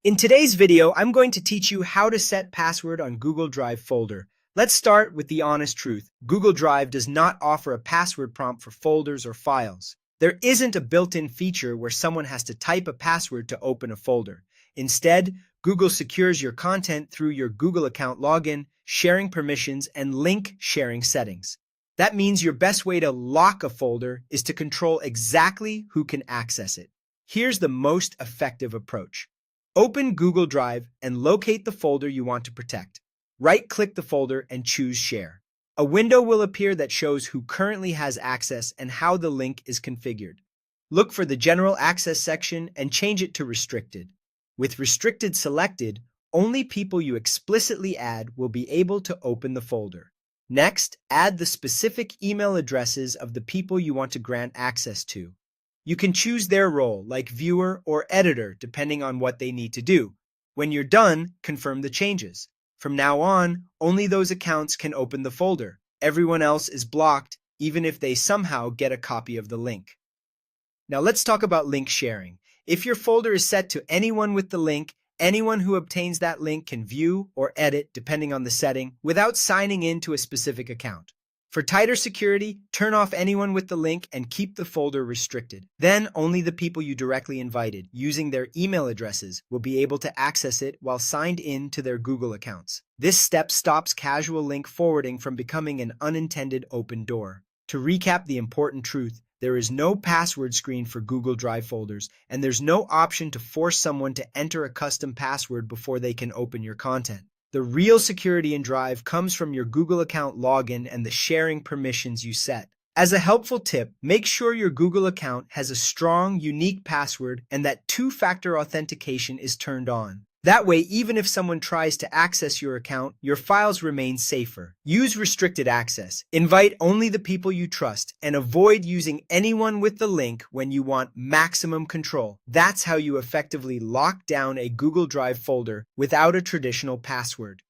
In today's video, I'm going to teach you how to set password on Google Drive folder. Let's start with the honest truth. Google Drive does not offer a password prompt for folders or files. There isn't a built-in feature where someone has to type a password to open a folder. Instead, Google secures your content through your Google account login, sharing permissions, and link sharing settings. That means your best way to lock a folder is to control exactly who can access it. Here's the most effective approach. Open Google Drive and locate the folder you want to protect. Right-click the folder and choose Share. A window will appear that shows who currently has access and how the link is configured. Look for the General Access section and change it to Restricted. With Restricted selected, only people you explicitly add will be able to open the folder. Next, add the specific email addresses of the people you want to grant access to. You can choose their role, like viewer or editor, depending on what they need to do. When you're done, confirm the changes. From now on, only those accounts can open the folder. Everyone else is blocked, even if they somehow get a copy of the link. Now let's talk about link sharing. If your folder is set to anyone with the link, anyone who obtains that link can view or edit, depending on the setting, without signing in to a specific account. For tighter security, turn off anyone with the link and keep the folder restricted. Then only the people you directly invited, using their email addresses, will be able to access it while signed in to their Google accounts. This step stops casual link forwarding from becoming an unintended open door. To recap the important truth, there is no password screen for Google Drive folders, and there's no option to force someone to enter a custom password before they can open your content. The real security in Drive comes from your Google account login and the sharing permissions you set. As a helpful tip, make sure your Google account has a strong, unique password and that two-factor authentication is turned on. That way, even if someone tries to access your account, your files remain safer. Use restricted access. Invite only the people you trust and avoid using anyone with the link when you want maximum control. That's how you effectively lock down a Google Drive folder without a traditional password.